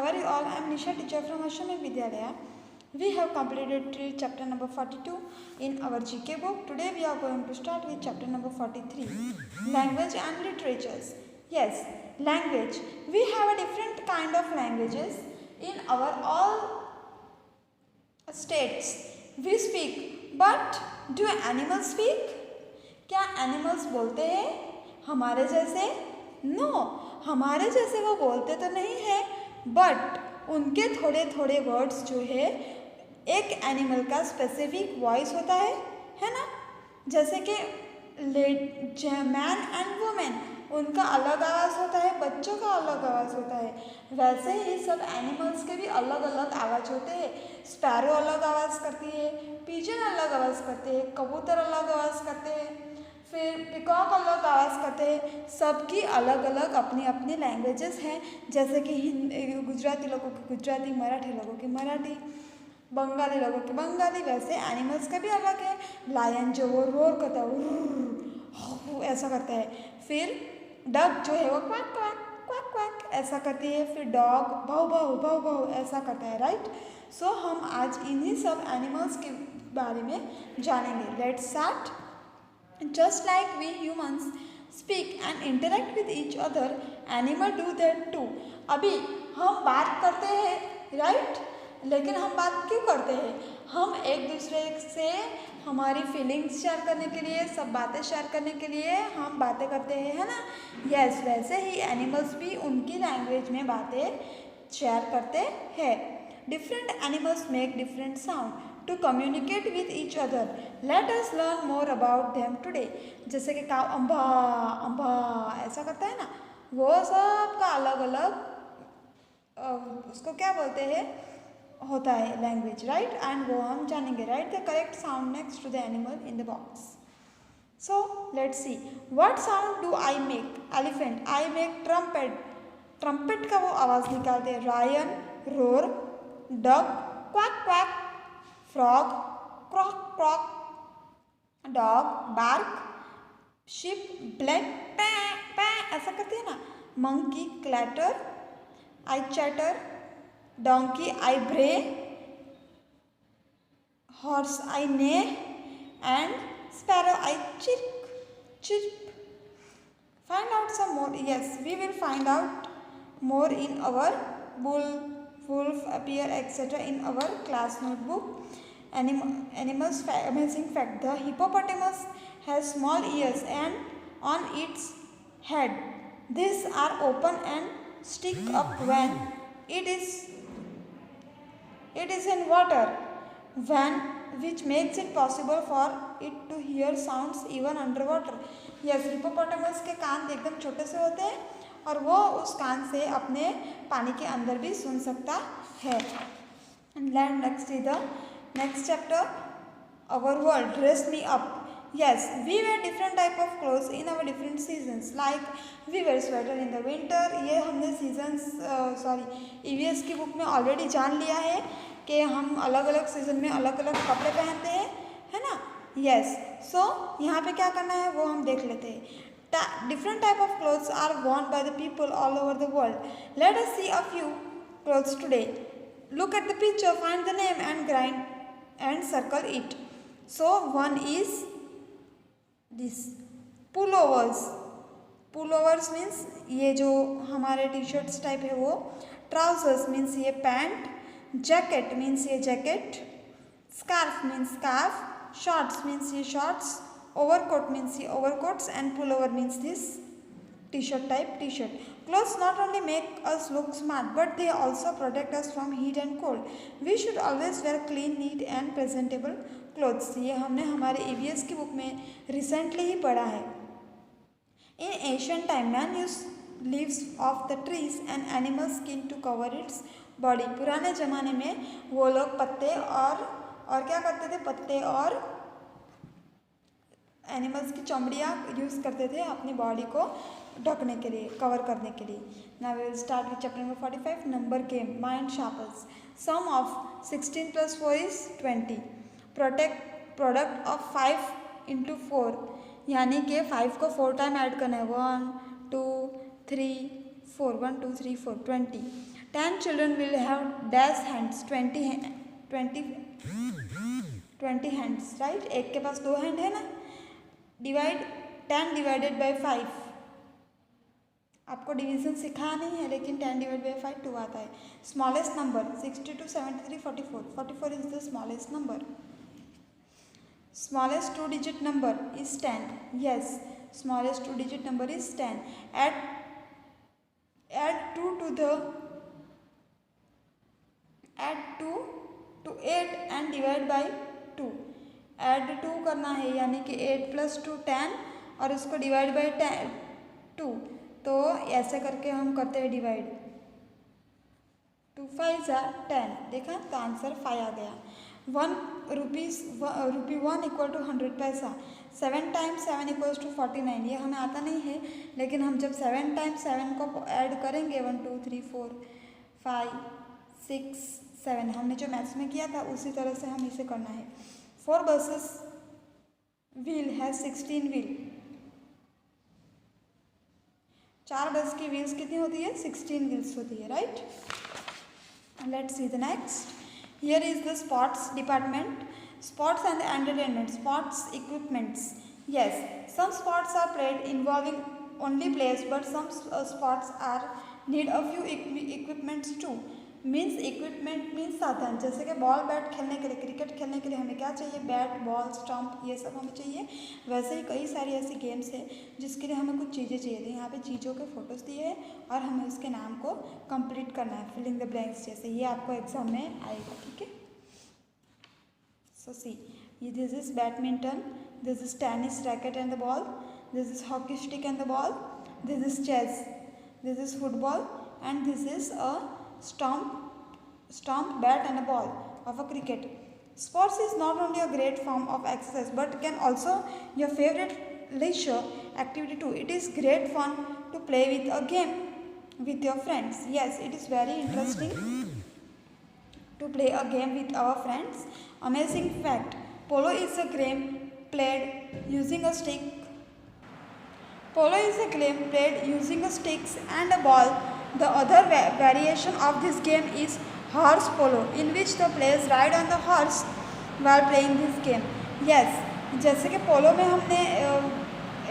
are you all? I am Nisha, teacher from Ashramik Vidyalaya. We have completed till chapter number 42 in our GK book. Today we are going to start with chapter number 43, language and literatures. Yes, language. We have a different kind of languages in our all states. We speak, but do animals speak? क्या animals बोलते हैं हमारे जैसे? No, हमारे जैसे वो बोलते तो नहीं है, बट उनके थोड़े थोड़े वर्ड्स जो है एक एनिमल का स्पेसिफिक वॉइस होता है ना? जैसे कि मैन एंड वुमेन, उनका अलग आवाज़ होता है, बच्चों का अलग आवाज़ होता है, वैसे ही सब एनिमल्स के भी अलग अलग आवाज़ होते हैं. स्पैरो अलग आवाज़ करती है, पिजन अलग आवाज़ करते हैं, कबूतर अलग आवाज़ करते हैं, फिर पिकॉक अलग आवाज़ करते हैं. सबकी अलग अलग अपनी अपनी लैंग्वेजेस हैं. जैसे कि गुजराती लोगों की गुजराती, मराठी लोगों की मराठी, बंगाली लोगों की बंगाली, वैसे एनिमल्स का भी अलग है. लायन जो वो रोर करता है, ऐसा करता है. फिर डक जो है वो क्वाक क्वाक क्वाक क्वाक ऐसा करती है. फिर डॉग भाव भाव भाव भाव ऐसा करता है. राइट. सो हम आज इन्हीं सब एनिमल्स के बारे में जानेंगे. Let's start. Just like we humans speak and interact with each other, animal do that too. अभी हम बात करते हैं, राइट? लेकिन हम बात क्यों करते हैं? हम एक दूसरे से हमारी फीलिंग्स शेयर करने के लिए, सब बातें शेयर करने के लिए हम बातें करते हैं, है ना? यस, वैसे ही एनिमल्स भी उनकी लैंग्वेज में बातें शेयर करते हैं. Different animals make different sound to communicate with each other. Let us learn more about them today. जैसे कि काव अम्बा अम्बा ऐसा करता है ना, वो सब का अलग अलग उसको क्या बोलते हैं होता है लैंग्वेज, राइट? एंड वो हम जानेंगे. Write the correct sound next to the animal in the box. So let's see. What sound do I make? Elephant. I make trumpet. Trumpet का वो आवाज़ निकालते हैं. Lion roar. Duck quack quack. Frog croak croak. Dog bark. Sheep bleat पै पै ऐसा करते हैं ना. Monkey clatter. I chatter. Donkey I bray. Horse I neigh. And sparrow I chirp chirp. Find out some more. Yes, we will find out more in our bull, wolf, appear, etc. in our class notebook. Animals amazing fact. The hippopotamus has small ears and on its head these are open and stick up when it is in water, which makes it possible for it to hear sounds even underwater. Yes, hippopotamus के कान एकदम छोटे से होते हैं और वो उस कान से अपने पानी के अंदर भी सुन सकता है. Land next the next chapter. Our world dress me up. Yes, we wear different type of clothes in our different seasons. Like we wear sweater in the winter. ये हमने सीजन्स EVS की बुक में already जान लिया है कि हम अलग अलग सीजन में अलग अलग कपड़े पहनते हैं, है ना? यस. सो यहाँ पे क्या करना है वो हम देख लेते हैं. Different type of clothes are worn by the people all over the world. Let us see a few clothes today. Look at the picture, find the name and circle it. So one is this pullovers. Pullovers means ये जो हमारे T-shirts type है वो. Trousers means ये pant. Jacket means ये jacket. Scarf means scarf. Shorts means ये shorts. Overcoat means the overcoats and pullover means this t-shirt type t-shirt. Clothes not only make us look smart but they also protect us from heat and cold. We should always wear clean, neat and presentable clothes. ये हमने हमारे EVS की book में recently ही पढ़ा है. In ancient time, man used leaves of the trees and animal skin to cover its body. पुराने ज़माने में वो लोग पत्ते और क्या करते थे? पत्ते और एनिमल्स की चमड़ियाँ यूज़ करते थे अपनी बॉडी को ढकने के लिए, कवर करने के लिए. Now we will start with chapter number 45. Number game. Mind sharpeners. Sum of 16 + 4 is 20. Product of 5 × 4 यानी कि 5 को 4 टाइम ऐड करना है. 1 2 3 4 1 2 3 4 20. 10 children will have dash hands, 20 hands, right. एक के पास 2 हैंड है ना। डिवाइड 10 डिवाइडेड बाई 5, आपको डिवीजन सिखाया नहीं है लेकिन 10 डिवाइड बाई 5 2 आता है। Smallest number 62, 73, 44, 44 is the smallest number. Smallest 2 digit number is 10, yes, smallest 2 digit number is 10. add 2 to 8 and divide by 2, add 2 करना है यानी कि 8 + 2 10 और इसको डिवाइड बाई 2, तो ऐसे करके हम करते हैं डिवाइड। 2 5 10, देखा तो आंसर 5 आ गया। 1 रुपी 1 इक्वल टू 100 पैसा। 7 × 7 = 49, ये हमें आता नहीं है लेकिन हम जब 7 × 7 को ऐड करेंगे 1 2 3 4 5 6 7, हमने जो मैथ्स में किया था उसी तरह से हम इसे करना है। 4 buses wheel has 16 wheel, 4 बस की व्हील्स कितनी होती है? 16 व्हील्स होती है, right. Let's see the next. Here is the sports department, sports and entertainment, sports equipments. Yes, some sports are played involving only players, but some sports are need a few equipments too. Means equipment means साधन, जैसे कि ball bat खेलने के लिए, cricket खेलने के लिए हमें क्या चाहिए? बैट बॉल स्टम्प, ये सब हमें चाहिए। वैसे ही कई सारी ऐसी गेम्स है जिसके लिए हमें कुछ चीज़ें चाहिए थी। यहाँ पे चीज़ों के फोटोज़ दिए हैं और हमें उसके नाम को कंप्लीट करना है, फिलिंग द ब्लैंक्स जैसे। ये आपको एग्जाम में आएगा, ठीक है। So see, this is badminton, this is tennis racket and the ball, this is hockey stick and the ball, this is chess, this is football, and this is a stomp bat and a ball of a cricket. Sports is not only a great form of exercise but can also your favorite leisure activity too. It is great fun to play with a game with your friends. Yes, it is very interesting to play a game with our friends. Amazing fact, polo is a game played using a stick. Polo is a game played using a sticks and a ball. The other variation of this game is horse polo, in which the players ride on the horse while playing this game. Yes, जैसे कि पोलो में हमने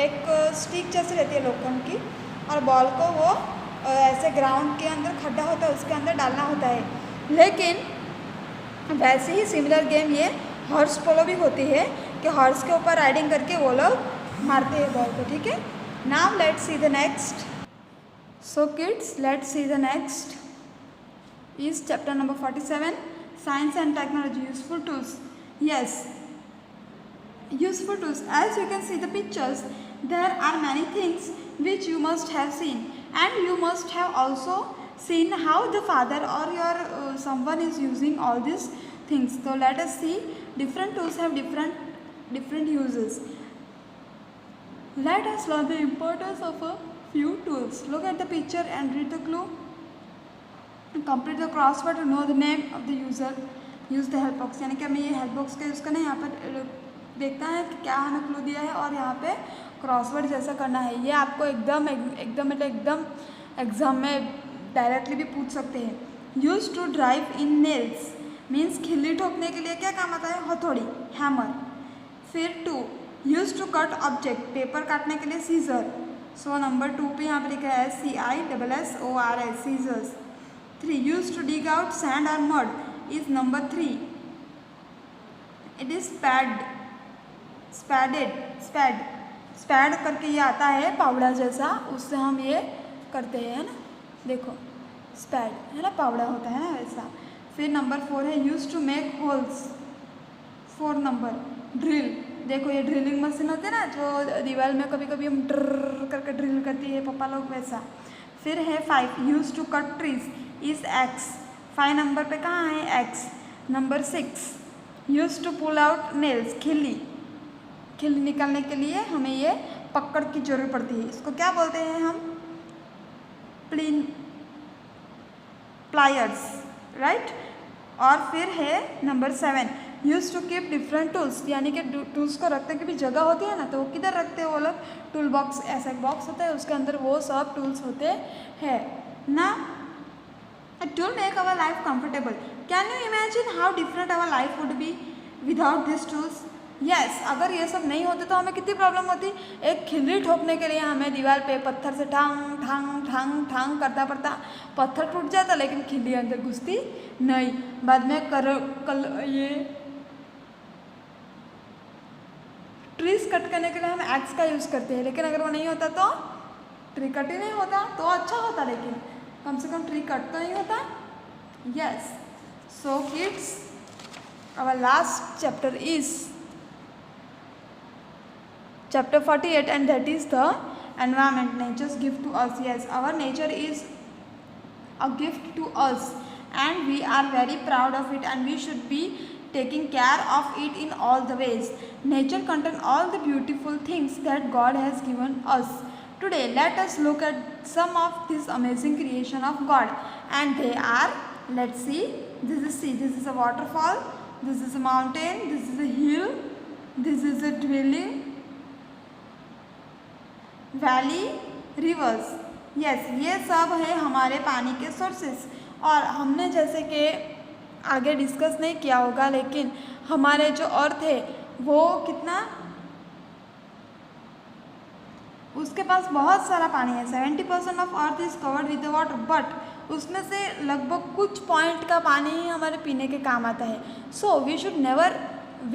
एक stick जैसे रहती है लोखंड की और बॉल को वो ऐसे ग्राउंड के अंदर खड्डा होता है उसके अंदर डालना होता है, लेकिन वैसे ही सिमिलर गेम ये हॉर्स पोलो भी होती है कि हॉर्स के ऊपर राइडिंग करके वो लोग मारते हैं बॉल को, ठीक है। Now let's see the next. So kids, let's see the next is chapter number 47, science and technology, useful tools. Yes, useful tools. As you can see the pictures, there are many things which you must have seen, and you must have also seen how the father or your someone is using all these things. So let us see, different tools have different uses. Let us learn the importance of a few tools. Look at the picture and read the clue. Complete the crossword to know the name of the user. Use the help box, यानी कि हमें ये help box का use करना है। यहाँ पर देखता है कि क्या हमें क्लू दिया है और यहाँ पे क्रॉसवर्ड जैसा करना है। ये आपको एकदम एग्जाम में डायरेक्टली भी पूछ सकते हैं। Use to drive in nails means खिल्ली ठोकने के लिए क्या काम आता है? हथौड़ी, हैमर। फिर 2, use to cut object, paper काटने के लिए सीजर। सो नंबर 2 पे यहाँ पे लिखा है CISSORS, scissors. 3, use to dig out sand और mud is number 3। It is spade करके ये आता है पावड़ा जैसा, उससे हम ये करते हैं, है ना। देखो स्पैड है ना, पावड़ा होता है ना वैसा। फिर नंबर 4 है use to make holes. 4 number drill, देखो ये ड्रिलिंग मशीन होती है ना जो दीवार में कभी कभी हम ड्र करके ड्रिल करती है पापा लोग, वैसा। फिर है 5, use to cut trees is axe. 5 number पे कहाँ है? Axe. Number 6, use to pull out nails, खिल्ली निकालने के लिए हमें ये पकड़ की जरूरत पड़ती है। इसको क्या बोलते हैं हम? Pliers, right. और फिर है number 7, use to keep different tools, यानी कि टूल्स को रखने की भी जगह होती है ना, तो वो किधर रखते हैं वो लोग? टूल बॉक्स, ऐसा एक बॉक्स होता है उसके अंदर वो सब टूल्स होते हैं ना। It will make our life comfortable. Can you imagine how different our life would be without these tools? Yes, अगर ये सब नहीं होते तो हमें कितनी प्रॉब्लम होती। एक खिल्ली ठोकने के लिए हमें दीवार पे पत्थर से ठांग ठांग ठांग ठांग करना पड़ता, पत्थर टूट जाता लेकिन खिल्ली अंदर घुसती नहीं। बाद में ये ट्रीज कट करने के लिए हम एक्स का यूज़ करते हैं, लेकिन अगर वो नहीं होता तो ट्री कट ही नहीं होता, तो अच्छा होता, लेकिन कम से कम ट्री कट तो नहीं होता। Yes, so kids, our last chapter is chapter 48 and that is the environment, nature's gift to us. Yes, our nature is a gift to us and we are very proud of it and we should be taking care of it in all the ways. Nature contains all the beautiful things that God has given us. Today let us look at some of this amazing creation of God, and they are, let's see, this is a waterfall, this is a mountain, this is a hill, this is a dwelling, valley, reverse. Yes, ये सब है हमारे पानी के sources. और हमने जैसे कि आगे डिस्कस नहीं किया होगा, लेकिन हमारे जो अर्थ है वो कितना, उसके पास बहुत सारा पानी है। 70% of earth is covered with the water, but उसमें से लगभग कुछ पॉइंट का पानी ही हमारे पीने के काम आता है। So we should never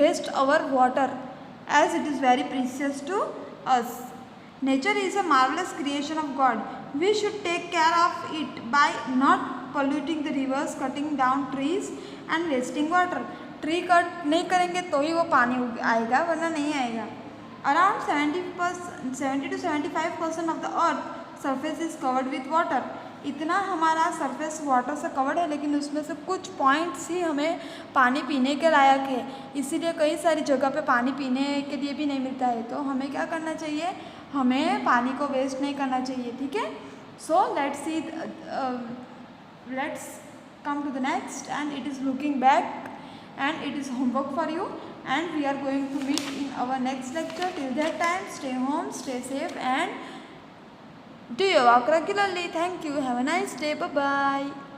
waste our water as it is very precious to us. Nature is a marvelous creation of God. We should take care of it by not polluting the rivers, cutting down trees and wasting water. Tree cut नहीं करेंगे तो ही वो पानी आएगा, वरना नहीं आएगा. Around 70 to 75% of the earth surface is covered with water. इतना हमारा सरफेस वाटर से कवर्ड है, लेकिन उसमें से कुछ पॉइंट्स ही हमें पानी पीने के लायक है. इसीलिए कई सारी जगह पे पानी पीने के लिए भी नहीं मिलता है. तो हमें क्या करना चाहिए, हमें पानी को वेस्ट नहीं करना चाहिए. ठीक है. So let's come to the next, and it is looking back and it is homework for you, and we are going to meet in our next lecture. Till that time, stay home, stay safe, and do your work regularly. Thank you. Have a nice day. Bye bye.